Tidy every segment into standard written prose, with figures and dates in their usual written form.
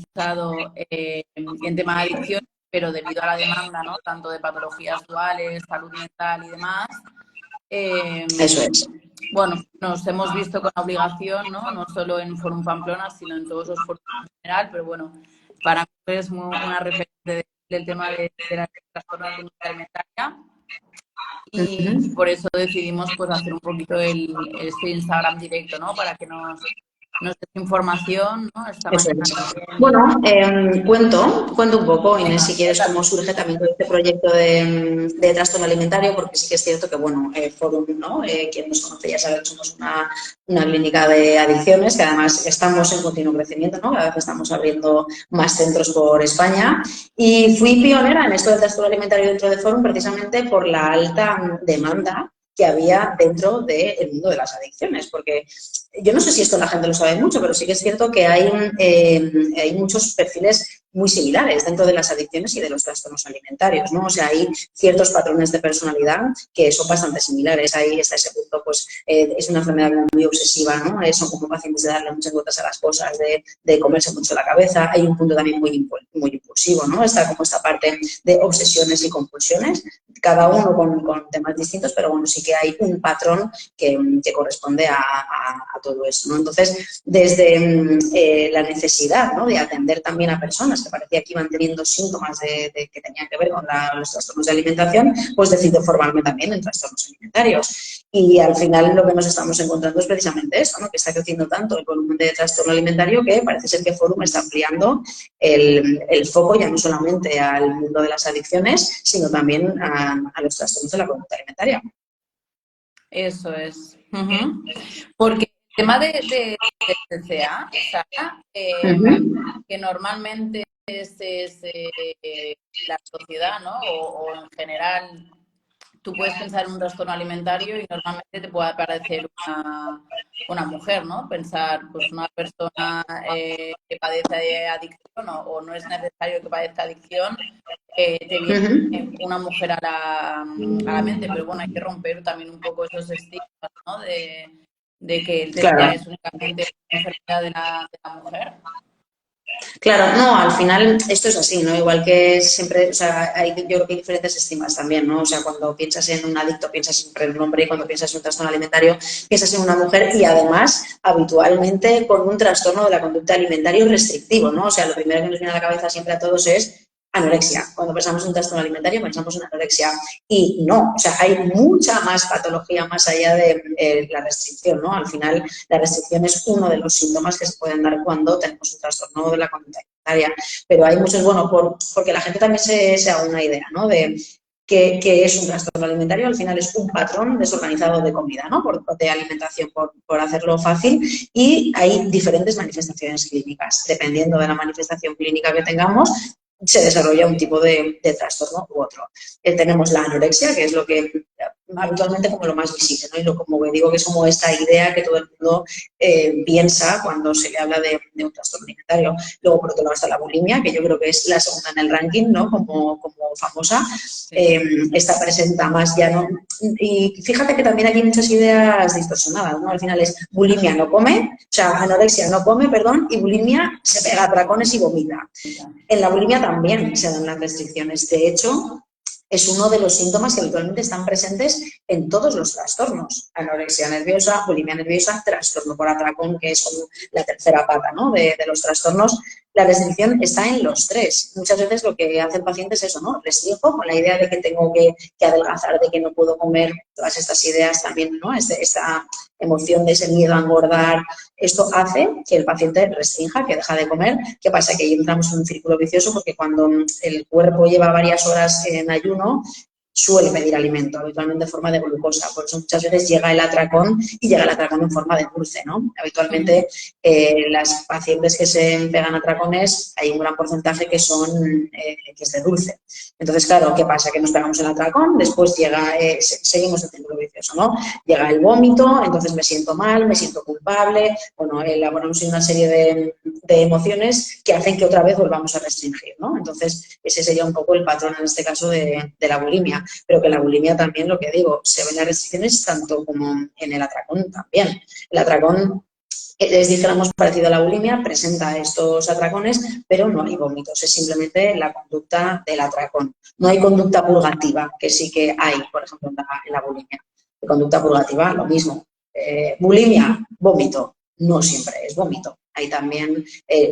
especializado en tema de adicción, pero debido a la demanda, ¿no? Tanto de patologías duales, salud mental y demás, Eso es. bueno, nos hemos visto con la obligación, ¿no? No solo en Forum Pamplona, sino en todos los foros en general, pero bueno, para mí es una referente del tema de la trastorno de conducta alimentaria. Y por eso decidimos pues hacer un poquito este Instagram directo, ¿no? Para que nos des información, ¿no? Esta Eso mañana es. también. Bueno, cuento un poco, Inés, si quieres, cómo surge también todo este proyecto de trastorno alimentario, porque sí que es cierto que, bueno, Forum, ¿no? Quien nos conoce ya sabe que somos una clínica de adicciones, que además estamos en continuo crecimiento, ¿no? Cada vez estamos abriendo más centros por España. Y fui pionera en esto del trastorno alimentario dentro de Forum precisamente por la alta demanda que había dentro del mundo de las adicciones, porque yo no sé si esto la gente lo sabe mucho, pero sí que es cierto que hay muchos perfiles muy similares dentro de las adicciones y de los trastornos alimentarios, ¿no? O sea, hay ciertos patrones de personalidad que son bastante similares. Ahí está ese punto, pues, es una enfermedad muy obsesiva, ¿no? Son como pacientes de darle muchas vueltas a las cosas, de comerse mucho la cabeza. Hay un punto también muy impulsivo, ¿no? Está como esta parte de obsesiones y compulsiones, cada uno con temas distintos, pero bueno, sí que hay un patrón que corresponde a todo eso, ¿no? Entonces, desde la necesidad, ¿no? De atender también a personas que parecía que iban teniendo síntomas que tenían que ver con los trastornos de alimentación, pues decido formarme también en trastornos alimentarios. Y al final lo que nos estamos encontrando es precisamente eso, ¿no? Que está creciendo tanto el volumen de trastorno alimentario que parece ser que Forum está ampliando el foco ya no solamente al mundo de las adicciones, sino también a los trastornos de la conducta alimentaria. Eso es. Porque el tema de TCA, Sara, que normalmente es la sociedad, ¿no? O en general, tú puedes pensar en un trastorno alimentario y normalmente te puede parecer una mujer, ¿no? Pensar, pues, una persona que padece de adicción o no es necesario que padezca adicción, te viene una mujer a la mente, pero bueno, hay que romper también un poco esos estigmas, ¿no? De que el TCA Claro. es únicamente una enfermedad de la mujer. Claro, no, al final esto es así, ¿no? Igual que siempre, o sea, yo creo que hay diferentes estigmas también, ¿no? O sea, cuando piensas en un adicto, piensas siempre en un hombre y cuando piensas en un trastorno alimentario, piensas en una mujer y además, habitualmente, con un trastorno de la conducta alimentaria restrictivo, ¿no? O sea, lo primero que nos viene a la cabeza siempre a todos es anorexia. Cuando pensamos en un trastorno alimentario, pensamos en anorexia. Y no, o sea, hay mucha más patología más allá de la restricción, ¿no? Al final, la restricción es uno de los síntomas que se pueden dar cuando tenemos un trastorno de la conducta alimentaria. Pero hay muchos, bueno, porque la gente también se haga una idea, ¿no? De que es un trastorno alimentario, al final es un patrón desorganizado de comida, ¿no? De alimentación, por hacerlo fácil, y hay diferentes manifestaciones clínicas. Dependiendo de la manifestación clínica que tengamos, se desarrolla un tipo de trastorno u otro. Tenemos la anorexia, que es lo que habitualmente como lo más visible, ¿no? Y como digo, que es como esta idea que todo el mundo piensa cuando se le habla de un trastorno alimentario. Luego, por otro lado, está la bulimia, que yo creo que es la segunda en el ranking, ¿no? Como famosa. Esta presenta más ya, ¿no? Y fíjate que también hay muchas ideas distorsionadas, ¿no? Al final es bulimia no come, o sea, anorexia no come, perdón, y bulimia se pega a tracones y vomita. En la bulimia también se dan las restricciones. De hecho, es uno de los síntomas que habitualmente están presentes en todos los trastornos. Anorexia nerviosa, bulimia nerviosa, trastorno por atracón, que es como la tercera pata, ¿no? de los trastornos. La restricción está en los tres. Muchas veces lo que hace el paciente es eso, ¿no? Restringo con la idea de que tengo que adelgazar, de que no puedo comer, todas estas ideas también, ¿no? Esta emoción de ese miedo a engordar. Esto hace que el paciente restrinja, que deja de comer. ¿Qué pasa? Que ahí entramos en un círculo vicioso porque cuando el cuerpo lleva varias horas en ayuno, suele pedir alimento, habitualmente en forma de glucosa. Por eso muchas veces llega el atracón y llega el atracón en forma de dulce, ¿no? Habitualmente las pacientes que se pegan atracones, hay un gran porcentaje que es de dulce. Entonces, claro, ¿qué pasa? Que nos pegamos el atracón, después llega, seguimos el círculo vicioso, ¿no? Llega el vómito, entonces me siento mal, me siento culpable, bueno, elaboramos una serie de emociones que hacen que otra vez volvamos a restringir, ¿no? Entonces, ese sería un poco el patrón en este caso de la bulimia, pero que la bulimia también, lo que digo, se ven las restricciones tanto como en el atracón también. El atracón es, dijéramos, parecido a la bulimia, presenta estos atracones, pero no hay vómitos, es simplemente la conducta del atracón. No hay conducta purgativa, que sí que hay, por ejemplo, en la bulimia. De conducta purgativa, lo mismo. Bulimia, vómito. No siempre es vómito. Hay también,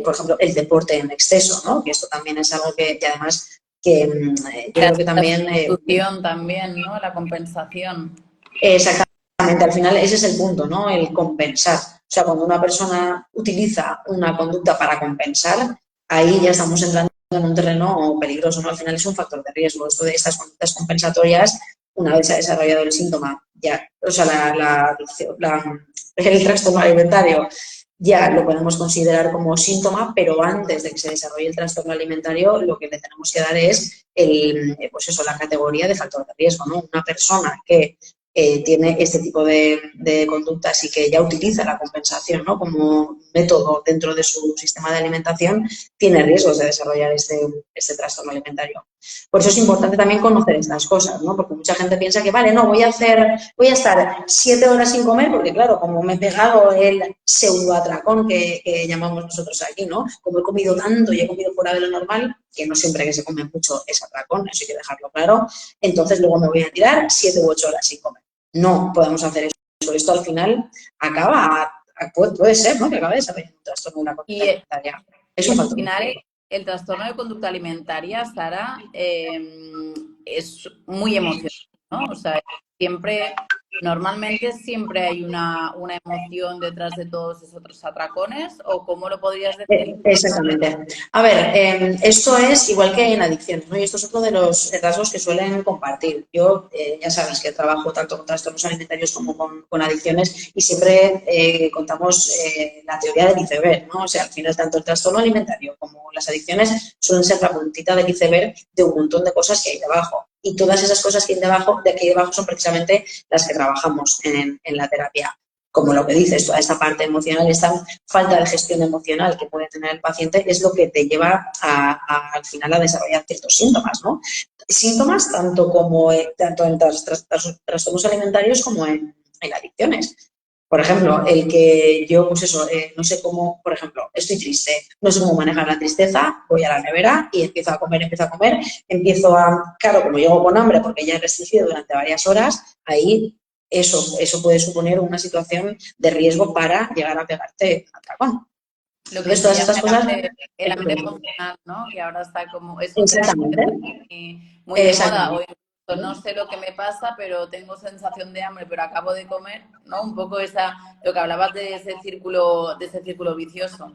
por ejemplo, el deporte en exceso, ¿no? Que esto también es algo que además, que yo creo que también... sustitución también, ¿no? La compensación. Exactamente, al final ese es el punto, ¿no? El compensar. O sea, cuando una persona utiliza una conducta para compensar, ahí ya estamos entrando en un terreno peligroso, ¿no? Al final es un factor de riesgo. Esto de estas conductas compensatorias, una vez se ha desarrollado el síntoma, ya, o sea, el trastorno alimentario ya lo podemos considerar como síntoma, pero antes de que se desarrolle el trastorno alimentario, lo que le tenemos que dar es pues eso, la categoría de factor de riesgo, ¿no? Una persona que tiene este tipo de conductas y que ya utiliza la compensación, ¿no? Como método dentro de su sistema de alimentación, tiene riesgos de desarrollar este trastorno alimentario. Por eso es importante también conocer estas cosas, ¿no? Porque mucha gente piensa que, vale, no, voy a estar 7 horas sin comer, porque claro, como me he pegado el pseudoatracón que llamamos nosotros aquí, ¿no? Como he comido tanto y he comido fuera de lo normal, que no siempre que se come mucho es atracón, eso hay que dejarlo claro, entonces luego me voy a tirar 7 u 8 horas sin comer. No podemos hacer eso. Esto al final puede ser, ¿no? Que acabe desarrollando un trastorno de una conducta alimentaria. Es un factor. Al final, el trastorno de conducta alimentaria, Sara, es muy emocional, ¿no? O sea, normalmente siempre hay una emoción detrás de todos esos otros atracones, ¿o cómo lo podrías decir? Exactamente. A ver, esto es igual que en adicciones, ¿no? Y esto es otro de los rasgos que suelen compartir. Yo, ya sabes que trabajo tanto con trastornos alimentarios como con adicciones y siempre contamos la teoría del iceberg, ¿no? O sea, al final tanto el trastorno alimentario como las adicciones suelen ser la puntita del iceberg de un montón de cosas que hay debajo. Y todas esas cosas que hay debajo, de aquí debajo son precisamente las que trabajamos en la terapia. Como lo que dices, toda esta parte emocional, esta falta de gestión emocional que puede tener el paciente es lo que te lleva al final a desarrollar ciertos síntomas, ¿no? Síntomas tanto en trastornos alimentarios como en adicciones. Por ejemplo, el que yo, pues eso, no sé cómo, por ejemplo, estoy triste, no sé cómo manejar la tristeza, voy a la nevera y empiezo a comer, claro, como llego con hambre porque ya he restringido durante varias horas, ahí eso puede suponer una situación de riesgo para llegar a pegarte atracón. Lo que Entonces, se todas llama estas cosas... el hambre emocional, ¿no? Que ahora está como, es un término Exactamente. muy de moda. O Exactamente. incluso no sé lo que me pasa, pero tengo sensación de hambre, pero acabo de comer, ¿no? Un poco lo que hablabas de ese círculo vicioso.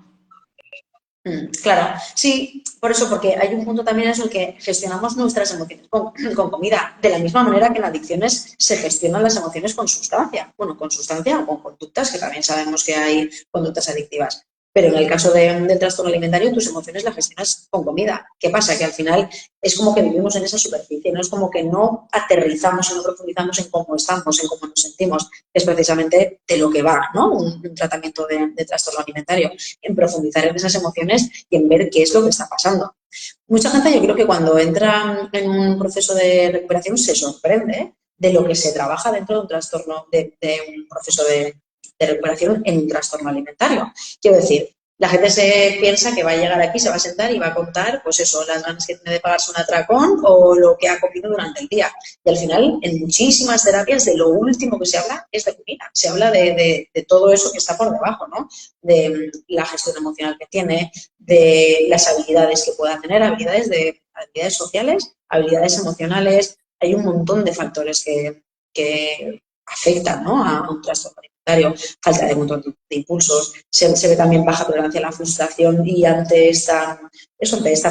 Claro, sí, por eso, porque hay un punto también en el que gestionamos nuestras emociones con comida, de la misma manera que en adicciones se gestionan las emociones con sustancia. Bueno, con sustancia o con conductas, que también sabemos que hay conductas adictivas. Pero en el caso del trastorno alimentario, tus emociones las gestionas con comida. ¿Qué pasa? Que al final es como que vivimos en esa superficie, no es como que no aterrizamos y no profundizamos en cómo estamos, en cómo nos sentimos. Es precisamente de lo que va, ¿no? Un tratamiento de trastorno alimentario, en profundizar en esas emociones y en ver qué es lo que está pasando. Mucha gente, yo creo que cuando entra en un proceso de recuperación se sorprende de lo que se trabaja dentro de un trastorno, de un proceso de recuperación en un trastorno alimentario. Quiero decir, la gente se piensa que va a llegar aquí, se va a sentar y va a contar, pues eso, las ganas que tiene de pagarse un atracón o lo que ha comido durante el día. Y al final, en muchísimas terapias, de lo último que se habla es de comida. Se habla de todo eso que está por debajo, ¿no? De la gestión emocional que tiene, de las habilidades que pueda tener, habilidades sociales, habilidades emocionales. Hay un montón de factores que afectan, ¿no? a un trastorno alimentario, falta de control de impulsos, se ve también baja tolerancia a la frustración y ante esta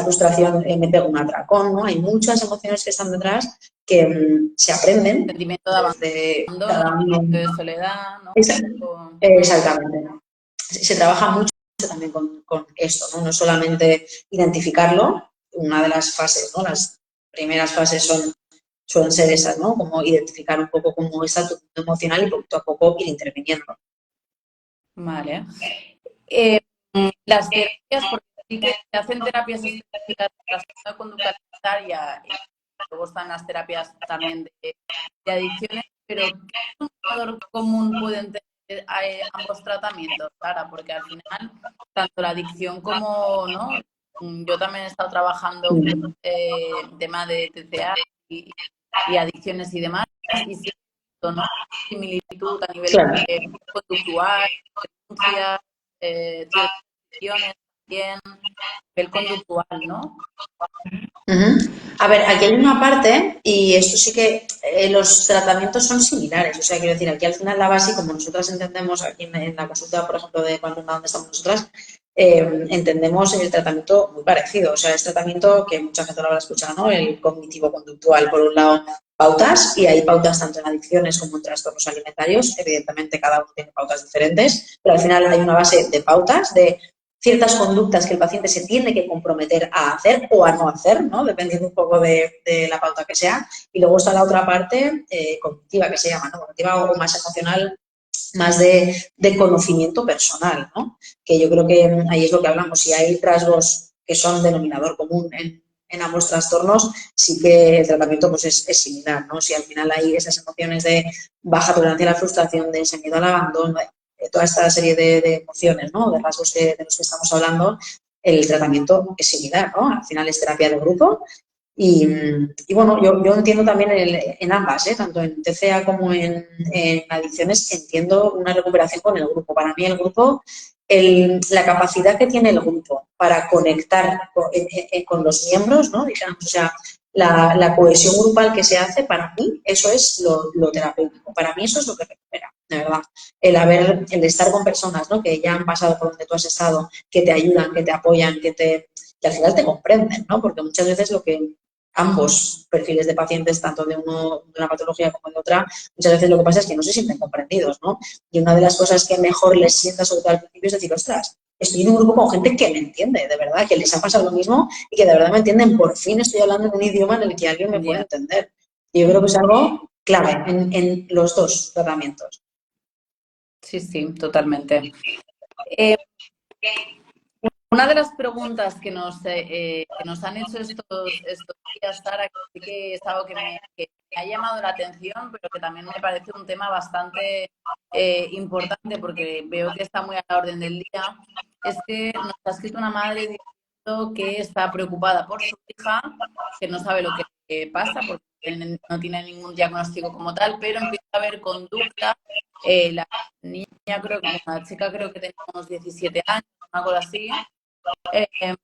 frustración me pego un atracón, ¿no? Hay muchas emociones que están detrás que se aprenden Sentimiento de desde abandono, cada uno. de soledad, ¿no? Exactamente. Se trabaja mucho también con esto, ¿no? No solamente identificarlo, una de las fases, ¿no? Las primeras fases suelen ser esas, ¿no? Como identificar un poco cómo está tu mundo emocional y poquito a poco ir interviniendo. Vale. Las terapias, porque sí que se hacen terapias específicas de trastorno de conducta alimentaria y luego están las terapias también de adicciones, pero ¿qué denominador común pueden tener ambos tratamientos, Sara, porque al final, tanto la adicción como, ¿no? Yo también he estado trabajando tema de TCA y adicciones y demás, y sí, ¿no? Similitud a nivel Claro. conductual, denuncias, ciertas adicciones también, a nivel conductual, ¿no? A ver, aquí hay una parte, y esto sí que los tratamientos son similares. O sea, quiero decir, aquí al final la base, como nosotras entendemos aquí en la consulta, por ejemplo, de cuando donde estamos nosotras, entendemos el tratamiento muy parecido. O sea, es tratamiento que mucha gente lo habrá escuchado, ¿no? El cognitivo-conductual, por un lado, pautas, y hay pautas tanto en adicciones como en trastornos alimentarios. Evidentemente, cada uno tiene pautas diferentes, pero al final hay una base de pautas, de ciertas conductas que el paciente se tiene que comprometer a hacer o a no hacer, ¿no? Dependiendo un poco de la pauta que sea. Y luego está la otra parte cognitiva, que se llama, ¿no? Cognitiva o más emocional, más de conocimiento personal, ¿no? Que yo creo que ahí es lo que hablamos. Si hay rasgos que son denominador común en ambos trastornos, sí que el tratamiento pues es similar, ¿no? Si al final hay esas emociones de baja tolerancia a la frustración, de ese miedo al abandono, toda esta serie de emociones, ¿no? De rasgos de los que estamos hablando, el tratamiento es similar, ¿no? Al final es terapia de grupo y bueno, yo entiendo también en ambas, tanto en TCA como en adicciones, entiendo una recuperación con el grupo. Para mí el grupo, la capacidad que tiene el grupo para conectar con los miembros, ¿no? Digamos, o sea, la cohesión grupal que se hace, para mí, eso es lo terapéutico. Para mí eso es lo que recupera, de verdad. El estar con personas, ¿no? Que ya han pasado por donde tú has estado, que te ayudan, que te apoyan, que al final te comprenden, ¿no? Porque muchas veces lo que ambos perfiles de pacientes, tanto de una patología como de otra, muchas veces lo que pasa es que no se sienten comprendidos, ¿no? Y una de las cosas que mejor les sienta, sobre todo al principio, es decir, ostras, estoy en un grupo con gente que me entiende, de verdad, que les ha pasado lo mismo y que de verdad me entienden. Por fin estoy hablando en un idioma en el que alguien me puede Yeah. entender. Y yo creo que es algo clave en los dos tratamientos. Sí, totalmente. Una de las preguntas que nos han hecho estos días, Sara, que sí que es algo que me ha llamado la atención, pero que también me parece un tema bastante importante porque veo que está muy a la orden del día, es que nos ha escrito una madre diciendo que está preocupada por su hija, que no sabe lo que pasa porque no tiene ningún diagnóstico como tal, pero empieza a ver conducta. La niña la chica creo que tenía unos 17 años, una cosa así, y que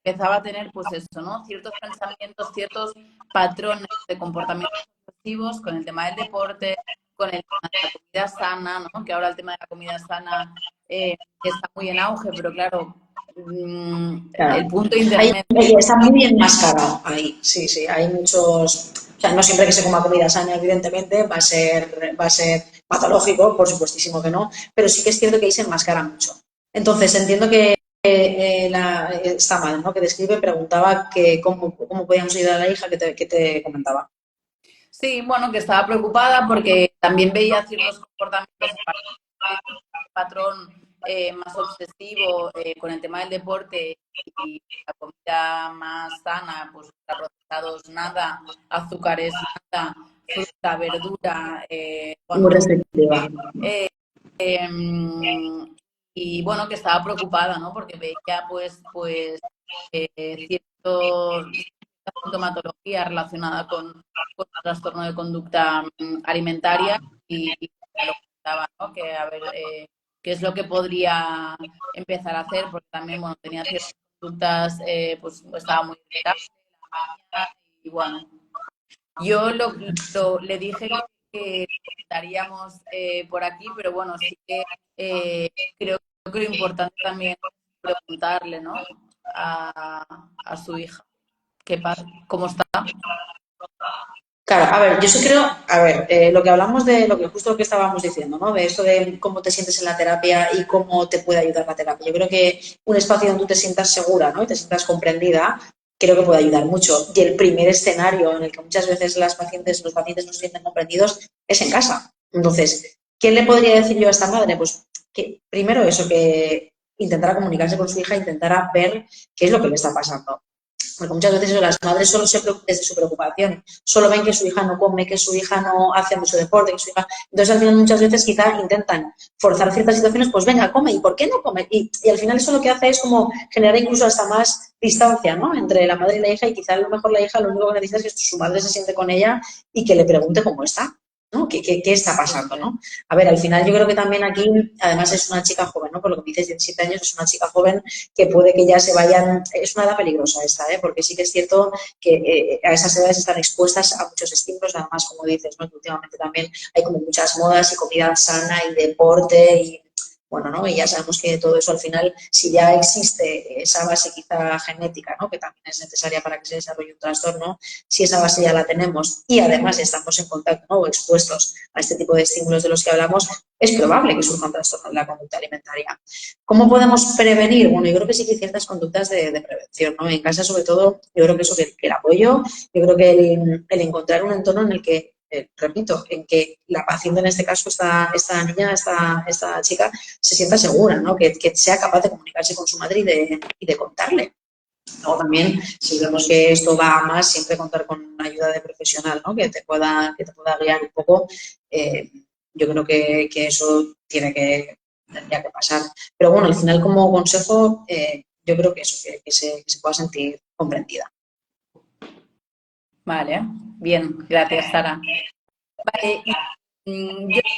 empezaba a tener, pues eso, ¿no? Ciertos pensamientos, ciertos patrones de comportamientos obsesivos con el tema del deporte, con el tema de la comida sana, ¿no? Que ahora el tema de la comida sana está muy en auge, pero claro, Claro. el punto intermedio. Está muy bien enmascarado ahí, sí, sí, hay muchos, o sea, no siempre que se coma comida sana, evidentemente, va a ser patológico, por supuestísimo que no, pero sí que es cierto que ahí se enmascara mucho. Entonces, entiendo que esta madre, ¿no? Que describe, preguntaba que cómo podíamos ayudar a la hija que te comentaba. Sí, bueno, que estaba preocupada porque también veía ciertos comportamientos, patrón más obsesivo con el tema del deporte y la comida más sana, pues procesados nada, azúcares nada, fruta, verdura, Muy bueno, restrictiva. y bueno, que estaba preocupada, ¿no? Porque veía cierta sintomatología relacionada con trastorno de conducta alimentaria y me lo comentaba, ¿no? Que a ver qué es lo que podría empezar a hacer, porque también, bueno, tenía ciertas conductas, pues estaba muy irritable y bueno, yo le dije que estaríamos por aquí, pero bueno, sí que creo que lo importante también es preguntarle, ¿no? A su hija, ¿cómo está? Claro, a ver, yo sí creo, a ver, lo que hablamos de lo que justo lo que estábamos diciendo, ¿no? De esto de cómo te sientes en la terapia y cómo te puede ayudar la terapia. Yo creo que un espacio donde tú te sientas segura, ¿no? Y te sientas comprendida, creo que puede ayudar mucho. Y el primer escenario en el que muchas veces los pacientes no se sienten comprendidos es en casa. Entonces, ¿qué le podría decir yo a esta madre? Pues que primero eso, que intentara comunicarse con su hija, intentara ver qué es lo que le está pasando. porque muchas veces las madres solo se preocupan desde su preocupación, solo ven que su hija no come, que su hija no hace mucho deporte, que su hija... Entonces, al final, muchas veces quizá intentan forzar ciertas situaciones, pues venga, come, ¿y por qué no come? Y al final eso lo que hace es como generar incluso hasta más distancia, ¿no? Entre la madre y la hija, y quizá a lo mejor la hija lo único que necesita es que su madre se siente con ella y que le pregunte cómo está, ¿no? ¿Qué está pasando, ¿no? A ver, al final yo creo que también aquí, además es una chica joven, ¿no? Por lo que me dices, 17 años, es una chica joven que puede que ya se vayan, es una edad peligrosa esta, ¿eh? Porque sí que es cierto que a esas edades están expuestas a muchos estímulos, además, como dices, ¿no? Que últimamente también hay como muchas modas y comida sana y deporte y bueno, ¿no? Y ya sabemos que todo eso al final, si ya existe esa base quizá genética, ¿no? Que también es necesaria para que se desarrolle un trastorno, si esa base ya la tenemos y además estamos en contacto, ¿no? O expuestos a este tipo de estímulos de los que hablamos, es probable que surja un trastorno de la conducta alimentaria. ¿Cómo podemos prevenir? Bueno, yo creo que sí que hay ciertas conductas de prevención, ¿no? En casa, sobre todo, yo creo que eso, que el apoyo, yo creo que el encontrar un entorno en el que repito, en que la paciente, en este caso, esta niña, esta chica, se sienta segura, ¿no? Que sea capaz de comunicarse con su madre y de contarle. Luego también, si vemos que esto va a más, siempre contar con ayuda de profesional, ¿no? Que te pueda guiar un poco. Yo creo que eso tendría que pasar. Pero bueno, al final, como consejo, yo creo que eso, que se pueda sentir comprendida. Vale, bien, gracias, Sara. Vale, y yo quiero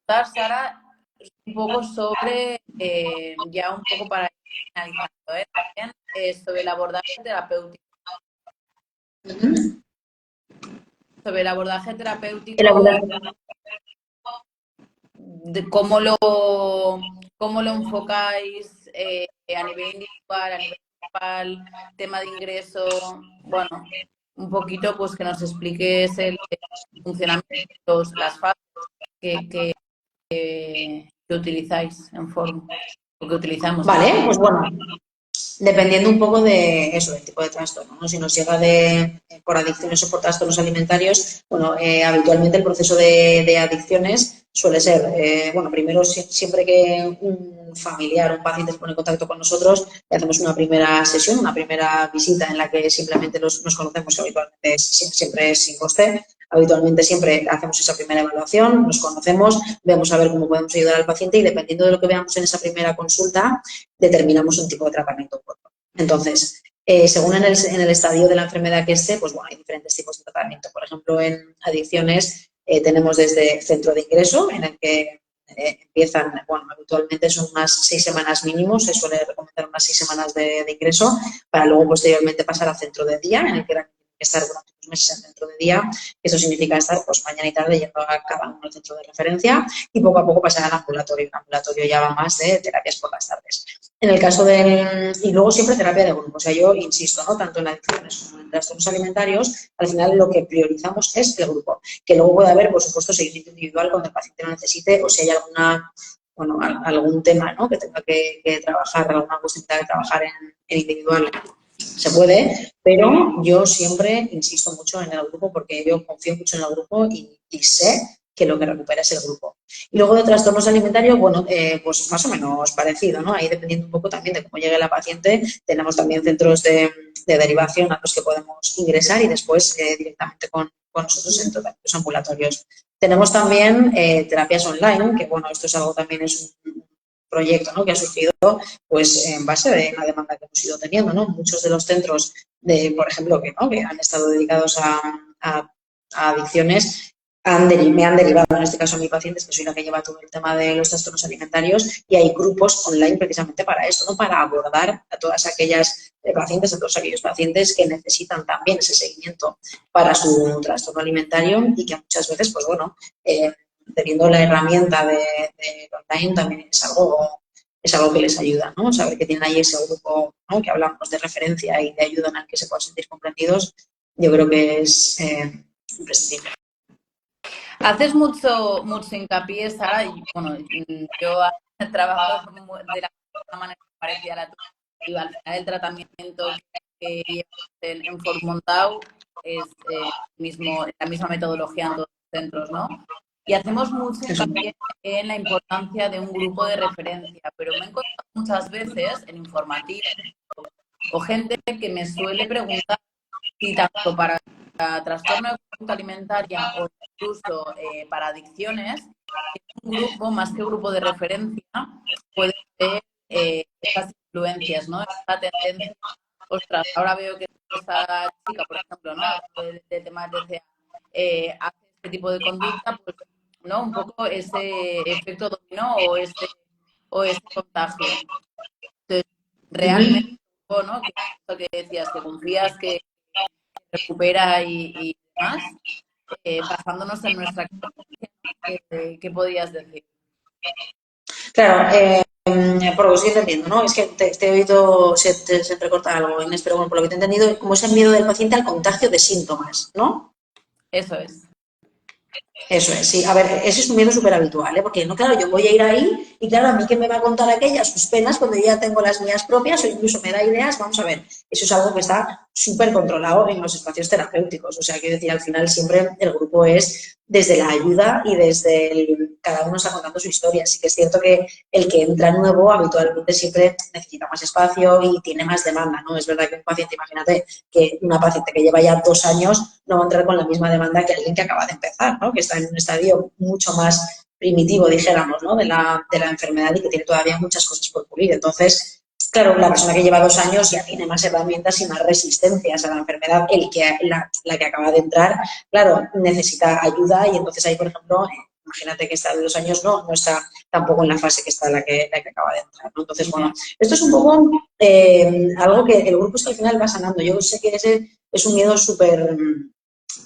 contar, Sara, un poco sobre, ya un poco para ir finalizando, también, sobre el abordaje terapéutico. Sobre el abordaje terapéutico, de cómo lo enfocáis a nivel individual, a nivel grupal, tema de ingreso, bueno, un poquito pues que nos expliques el funcionamiento, las fases que utilizáis en Forum, o que utilizamos. Vale, pues bueno, dependiendo un poco de eso, del tipo de trastorno, ¿no? Si nos llega por adicciones o por trastornos alimentarios, bueno, habitualmente el proceso de adicciones suele ser, bueno, primero siempre que un familiar, un paciente se pone en contacto con nosotros, le hacemos una primera sesión, una primera visita en la que simplemente nos conocemos, que habitualmente siempre es sin coste. Habitualmente siempre hacemos esa primera evaluación, nos conocemos, vemos a ver cómo podemos ayudar al paciente y dependiendo de lo que veamos en esa primera consulta, determinamos un tipo de tratamiento u otro. Entonces, según en el estadio de la enfermedad que esté, pues bueno, hay diferentes tipos de tratamiento. Por ejemplo, en adicciones tenemos desde centro de ingreso, en el que empiezan, bueno, habitualmente son unas 6 semanas mínimo, se suele recomendar unas 6 semanas de ingreso, para luego posteriormente pasar a centro de día, en el que estar durante 2 meses en centro de día. Eso significa estar pues mañana y tarde yendo a cada uno al centro de referencia y poco a poco pasar al ambulatorio. El ambulatorio ya va más de terapias por las tardes. En el caso y luego siempre terapia de grupo. O sea, yo insisto, ¿no? Tanto en adicciones como en trastornos alimentarios, al final lo que priorizamos es el grupo. Que luego puede haber, por supuesto, seguimiento individual cuando el paciente lo necesite o si hay algún tema, ¿no? Que tenga que trabajar, alguna cuestión que tenga que trabajar en individual. Se puede, pero yo siempre insisto mucho en el grupo porque yo confío mucho en el grupo y sé que lo que recupera es el grupo. Y luego de trastornos alimentarios, bueno, pues más o menos parecido, ¿no? Ahí dependiendo un poco también de cómo llegue la paciente, tenemos también centros de derivación a los que podemos ingresar y después directamente con nosotros en tratamientos ambulatorios. Tenemos también terapias online, que bueno, esto es algo también, es un proyecto, ¿no? Que ha surgido pues en base de la demanda que hemos ido teniendo, ¿no? Muchos de los centros, por ejemplo, que han estado dedicados a adicciones, me han derivado, en este caso a mi paciente, que soy la que lleva todo el tema de los trastornos alimentarios, y hay grupos online precisamente para esto, ¿no? Para abordar a todas aquellas pacientes, a todos aquellos pacientes que necesitan también ese seguimiento para su trastorno alimentario y que muchas veces, pues bueno, teniendo la herramienta de online también es algo que les ayuda, ¿no? Saber que tienen ahí ese grupo, ¿no? Que hablamos de referencia y de ayuda en el que se puedan sentir comprendidos, yo creo que es imprescindible. Haces mucho hincapié, Sara, y bueno, yo trabajo de la misma manera parecida a la tuya, y al final el tratamiento que llevas en Fort Montau es la misma metodología en todos los centros, ¿no? Y hacemos mucho hincapié en la importancia de un grupo de referencia, pero me he encontrado muchas veces en informativos o gente que me suele preguntar si tanto para trastorno de conducta alimentaria o incluso para adicciones, un grupo, más que grupo de referencia, puede ser estas influencias, ¿no? Esta tendencia, ostras, ahora veo que esta chica, por ejemplo, ¿no? Hablando de temas de TCA, hace este tipo de conducta, pues, ¿no? Un poco ese efecto dominó o ese contagio. Entonces, realmente, ¿no? Que lo que decías, que confías que recupera y demás, basándonos en nuestra experiencia, ¿qué podías decir? Claro, por lo que estoy entendiendo, ¿no? Es que te he oído, se entrecorta algo, Inés, pero bueno, por lo que te he entendido, como es el miedo del paciente al contagio de síntomas, ¿no? Eso es. Eso es, sí. A ver, ese es un miedo súper habitual, ¿eh? Porque, no, claro, yo voy a ir ahí y, claro, a mí que me va a contar aquella sus penas cuando yo ya tengo las mías propias o incluso me da ideas, vamos a ver, eso es algo que está súper controlado en los espacios terapéuticos. O sea, quiero decir, al final siempre el grupo es desde la ayuda y desde cada uno está contando su historia. Sí que es cierto que el que entra nuevo habitualmente siempre necesita más espacio y tiene más demanda, ¿no? Es verdad que un paciente, imagínate que una paciente que lleva ya 2 años no va a entrar con la misma demanda que alguien que acaba de empezar, ¿no? Que está en un estadio mucho más primitivo, dijéramos, ¿no? de la enfermedad y que tiene todavía muchas cosas por pulir. Entonces, claro, la persona que lleva 2 años ya tiene más herramientas y más resistencias a la enfermedad. La que acaba de entrar, claro, necesita ayuda y entonces ahí, por ejemplo, imagínate que está de 2 años, no está tampoco en la fase que está la que acaba de entrar, ¿no? Entonces, bueno, esto es un poco algo que el grupo es que al final va sanando. Yo sé que ese es un miedo súper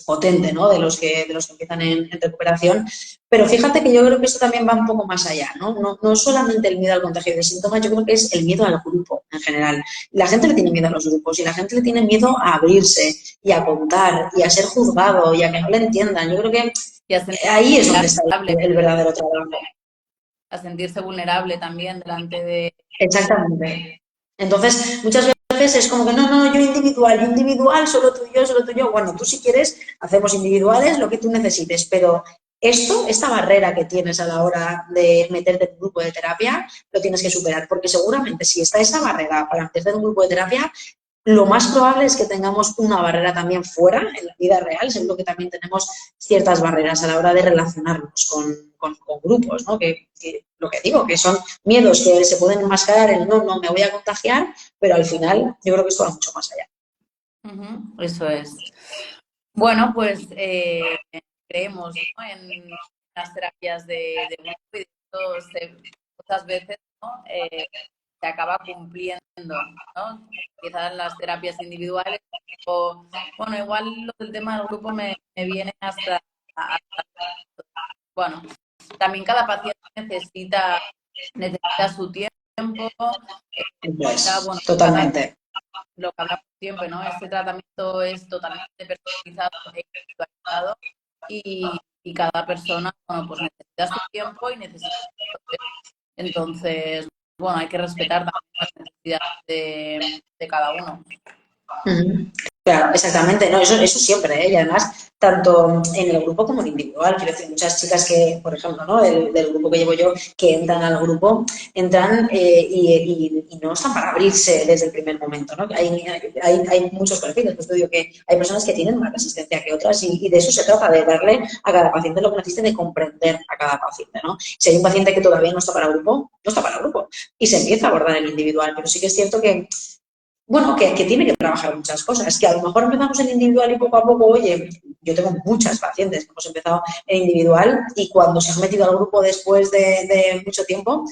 potente, ¿no? De los que empiezan en recuperación. Pero fíjate que yo creo que eso también va un poco más allá, ¿no? No solamente el miedo al contagio de síntomas, yo creo que es el miedo al grupo en general. La gente le tiene miedo a los grupos y la gente le tiene miedo a abrirse y a contar y a ser juzgado y a que no le entiendan. Yo creo que Y a sentirse ahí es donde está vulnerable, el verdadero trabajo. a sentirse vulnerable también delante de... Exactamente. Entonces, muchas veces es como que no, yo individual, solo tú y yo. Bueno, tú si quieres, hacemos individuales lo que tú necesites, pero esta barrera que tienes a la hora de meterte en un grupo de terapia, lo tienes que superar, porque seguramente si está esa barrera para meterte en un grupo de terapia, lo más probable es que tengamos una barrera también fuera, en la vida real. Seguro que también tenemos ciertas barreras a la hora de relacionarnos con grupos, ¿no? Que lo que digo, que son miedos que se pueden enmascarar en no, me voy a contagiar, pero al final yo creo que esto va mucho más allá. Eso es. Bueno, pues creemos, ¿no? En las terapias de grupo y de hecho muchas veces, ¿no? Se acaba cumpliendo, ¿no? Quizás las terapias individuales o, bueno, igual lo del tema del grupo me viene bueno, también cada paciente necesita su tiempo, Pues, bueno, totalmente. lo que hablamos siempre, ¿no? Este tratamiento es totalmente personalizado e individualizado y cada persona, bueno, pues necesita su tiempo y necesita su proceso. Entonces, bueno, hay que respetar también las necesidades de cada uno. Claro, exactamente, no, eso siempre, ¿eh? Y además, tanto en el grupo como en el individual. Quiero decir, muchas chicas que, por ejemplo, ¿no? Del grupo que llevo yo, que entran al grupo, entran y no están para abrirse desde el primer momento, ¿no? Hay muchos perfiles, pues te digo que hay personas que tienen más resistencia que otras y de eso se trata, de darle a cada paciente lo que necesite, de comprender a cada paciente, ¿no? Si hay un paciente que todavía no está para grupo, no está para grupo y se empieza a abordar el individual, pero sí que es cierto que bueno, que tiene que trabajar muchas cosas, que a lo mejor empezamos en individual y poco a poco, oye, yo tengo muchas pacientes que hemos empezado en individual y cuando se han metido al grupo después de mucho tiempo,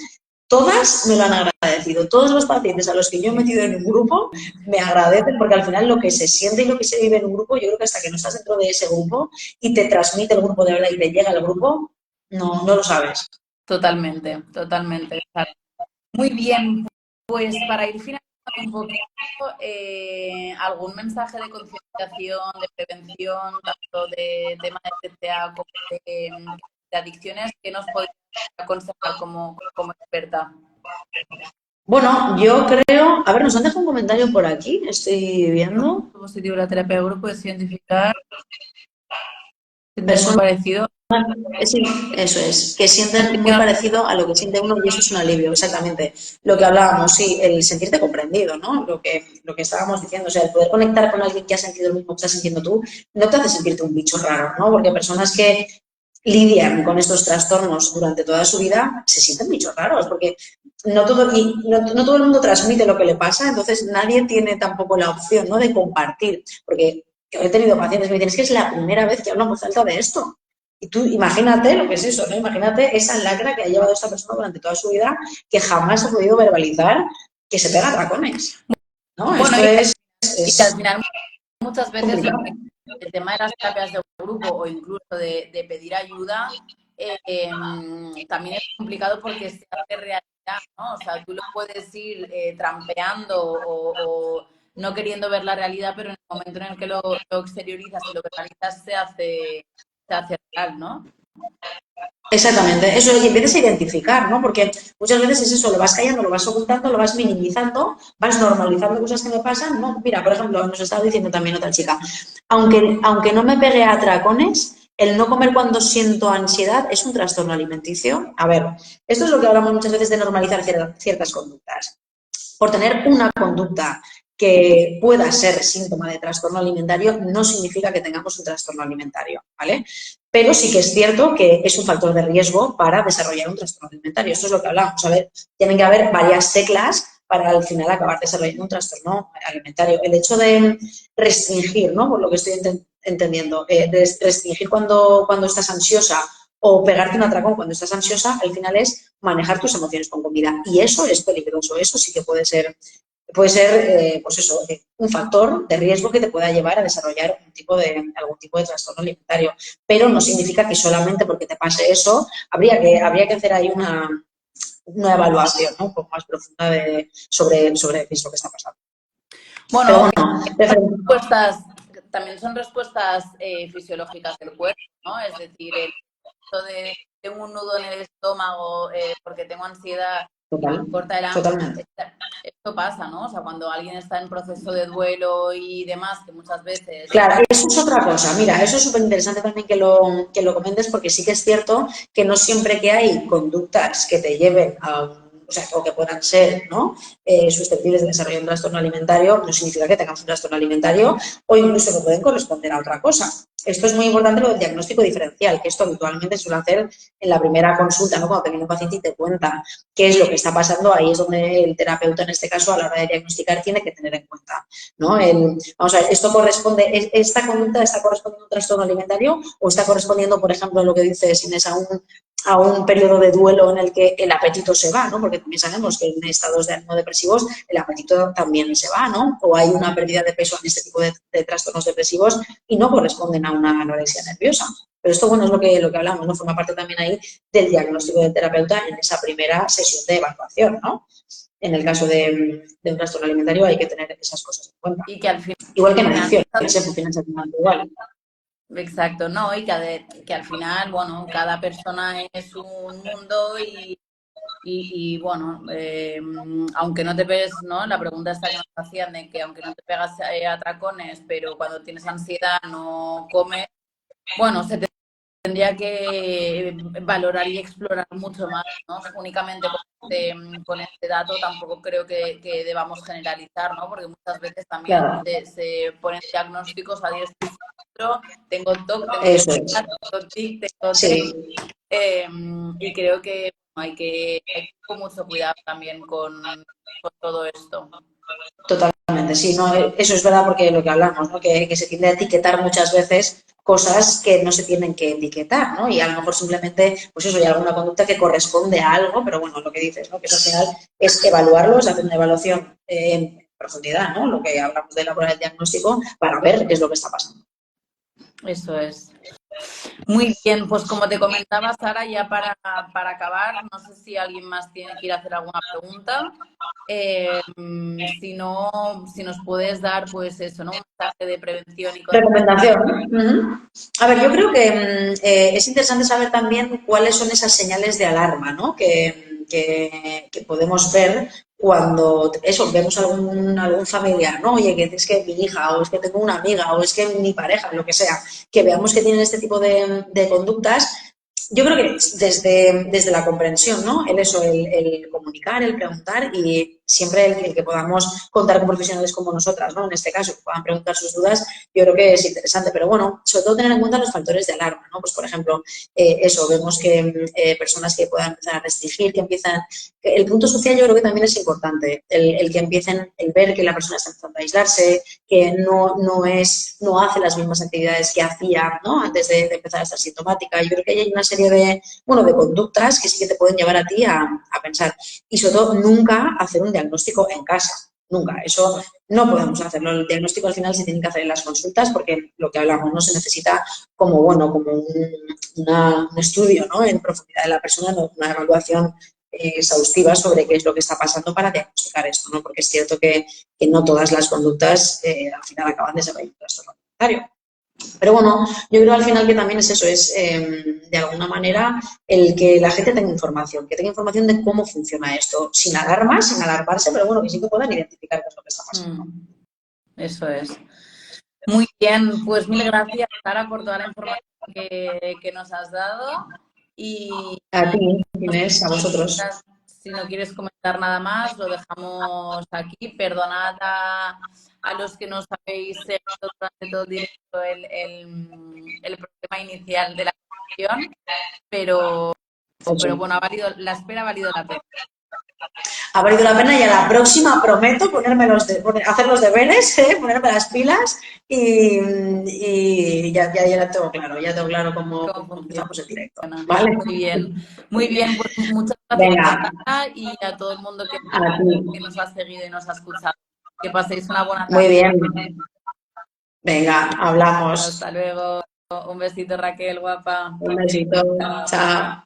todas me lo han agradecido. Todos los pacientes a los que yo he metido en un grupo me agradecen porque al final lo que se siente y lo que se vive en un grupo, yo creo que hasta que no estás dentro de ese grupo y te transmite el grupo de habla y te llega al grupo, no lo sabes. Totalmente, totalmente. Muy bien, pues para ir finalizando un poquito, algún mensaje de concienciación, de prevención, tanto de tema de TCA como de adicciones, que nos podrías aconsejar como experta. Bueno, yo creo, a ver, nos han dejado un comentario por aquí, estoy viendo. Positivo la terapia de grupo es identificar Muy parecido. Sí, eso es, que sienten muy parecido a lo que siente uno y eso es un alivio, exactamente. Lo que hablábamos, sí, el sentirte comprendido, ¿no? Lo que estábamos diciendo, o sea, el poder conectar con alguien que ha sentido lo mismo que estás sintiendo tú, no te hace sentirte un bicho raro, ¿no? Porque personas que lidian con estos trastornos durante toda su vida se sienten bichos raros, porque no todo el mundo transmite lo que le pasa, entonces nadie tiene tampoco la opción, ¿no?, de compartir, porque yo he tenido pacientes que me dicen, es que es la primera vez que hablo en voz alta de esto. Y tú imagínate lo que es eso, ¿no? Imagínate esa lacra que ha llevado esta persona durante toda su vida, que jamás ha podido verbalizar que se pega a tracones, ¿no? Bueno, Esto y al es final muchas veces complicado. el tema de las terapias de grupo o incluso de pedir ayuda también es complicado porque se hace realidad, ¿no? O sea, tú lo puedes ir trampeando o no queriendo ver la realidad, pero en el momento en el que lo exteriorizas y lo verbalizas se hace real, ¿no? Exactamente, eso, y empiezas a identificar, ¿no? Porque muchas veces es eso, lo vas callando, lo vas ocultando, lo vas minimizando, vas normalizando cosas que me pasan, ¿no? Mira, por ejemplo, nos estaba diciendo también otra chica, aunque no me pegue a atracones, el no comer cuando siento ansiedad es un trastorno alimenticio. A ver, esto es lo que hablamos muchas veces de normalizar ciertas conductas. Por tener una conducta que pueda ser síntoma de trastorno alimentario, no significa que tengamos un trastorno alimentario, ¿vale? Pero sí que es cierto que es un factor de riesgo para desarrollar un trastorno alimentario. Esto es lo que hablamos. A ver, tienen que haber varias teclas para al final acabar desarrollando un trastorno alimentario. El hecho de restringir, ¿no? Por lo que estoy entendiendo, de restringir cuando estás ansiosa o pegarte un atracón cuando estás ansiosa, al final es manejar tus emociones con comida. Y eso es peligroso, eso sí que puede ser pues eso, un factor de riesgo que te pueda llevar a desarrollar algún tipo de trastorno alimentario. Pero no significa que solamente porque te pase eso, habría que hacer ahí una evaluación, ¿no?, un poco más profunda sobre qué es lo que está pasando. Bueno, también son respuestas fisiológicas del cuerpo, ¿no? Es decir, el hecho de tengo un nudo en el estómago porque tengo ansiedad y me corta el hambre, totalmente. esto pasa, ¿no? O sea, cuando alguien está en proceso de duelo y demás, que muchas veces... Claro, eso es otra cosa. Mira, eso es súper interesante también que lo comentes, porque sí que es cierto que no siempre que hay conductas que te lleven o que puedan ser, ¿no?, susceptibles de desarrollar un trastorno alimentario, no significa que tengamos un trastorno alimentario o incluso que pueden corresponder a otra cosa. Esto es muy importante, lo del diagnóstico diferencial, que esto habitualmente suele hacer en la primera consulta, ¿no?, cuando te viene un paciente y te cuenta qué es lo que está pasando, ahí es donde el terapeuta, en este caso, a la hora de diagnosticar, tiene que tener en cuenta, ¿no? Vamos a ver, ¿esta conducta está correspondiendo a un trastorno alimentario o está correspondiendo, por ejemplo, lo que dices, Inés, a un periodo de duelo en el que el apetito se va, ¿no? Porque también sabemos que en estados de ánimo depresivos el apetito también se va, ¿no? O hay una pérdida de peso en este tipo de trastornos depresivos y no corresponden a una anorexia nerviosa. Pero esto, bueno, es lo que hablamos, ¿no? Forma parte también ahí del diagnóstico del terapeuta en esa primera sesión de evaluación, ¿no? En el caso de un trastorno alimentario hay que tener esas cosas en cuenta. Y que al final... Igual que en adicciones, funciona exactamente igual. Exacto, ¿no? Y que al final, bueno, cada persona es un mundo y bueno, aunque no te ves, ¿no? La pregunta está que nos hacían de que aunque no te pegas atracones, pero cuando tienes ansiedad no comes, bueno, se tendría que valorar y explorar mucho más, ¿no? Únicamente con este dato tampoco creo que debamos generalizar, ¿no? Porque muchas veces también Claro. se ponen diagnósticos a diestro y siniestro, tengo TOC, tengo Eso es. TEA, tengo TIC, tengo TEC, Sí, y creo que hay que tener mucho cuidado también con todo esto. totalmente. Sí, no, eso es verdad porque lo que hablamos, ¿no? Que se tiende a etiquetar muchas veces cosas que no se tienen que etiquetar, ¿no? Y a lo mejor simplemente, pues eso, hay alguna conducta que corresponde a algo, pero bueno, lo que dices, ¿no? Que eso al final es evaluarlo, es hacer una evaluación en profundidad, ¿no? Lo que hablamos de elaborar el diagnóstico para ver qué es lo que está pasando. Eso es. Muy bien, pues como te comentaba, Sara, ya para acabar, no sé si alguien más quiere hacer alguna pregunta. Si no, si nos puedes dar, pues eso, ¿no? Un mensaje de prevención y Recomendación. A ver, yo creo que es interesante saber también cuáles son esas señales de alarma, ¿no?, que podemos ver cuando eso, vemos algún familiar, ¿no? Oye, que es que mi hija, o es que tengo una amiga, o es que mi pareja, lo que sea, que veamos que tienen este tipo de conductas, yo creo que desde la comprensión, ¿no? El comunicar, el preguntar y siempre el que podamos contar con profesionales como nosotras, ¿no? En este caso, que puedan preguntar sus dudas, yo creo que es interesante. Pero bueno, sobre todo tener en cuenta los factores de alarma, ¿no? Pues, por ejemplo, vemos que personas que puedan empezar a restringir, que empiezan... El punto social yo creo que también es importante, el que empiecen, el ver que la persona está empezando a aislarse, que no hace las mismas actividades que hacía, ¿no? Antes de empezar a estar sintomática. Yo creo que hay una serie de conductas que sí que te pueden llevar a ti a pensar. Y sobre todo, nunca hacer un diagnóstico en casa. Nunca. Eso no podemos hacerlo. El diagnóstico al final se tiene que hacer en las consultas porque lo que hablamos no se necesita como un estudio, ¿no? En profundidad de la persona, una evaluación exhaustiva sobre qué es lo que está pasando para diagnosticar esto, ¿no? Porque es cierto que no todas las conductas al final acaban desarrollando un trastorno alimentario. Pero bueno, yo creo al final que también es eso, de alguna manera el que la gente tenga información, que tenga información de cómo funciona esto, sin alarmas, sin alarmarse, pero bueno, que sí que puedan identificar qué es lo que está pasando. Eso es. Muy bien, pues mil gracias, Sara, por toda la información que nos has dado. Y a ti, Inés, a vosotros. Si no quieres comentar nada más, lo dejamos aquí. Perdonad a los que nos habéis seguido durante todo el directo el problema inicial de la canción, pero bueno, la espera ha valido la pena. Ha valido la pena y a la próxima prometo hacer los deberes, ponerme las pilas y ya tengo claro cómo empezamos el directo. ¿Vale? Muy bien, pues muchas gracias y a todo el mundo que nos ha seguido y nos ha escuchado. Que paséis una buena tarde. Muy bien. Venga, hablamos. Hasta luego. Un besito, Raquel, guapa. Un besito. Chao.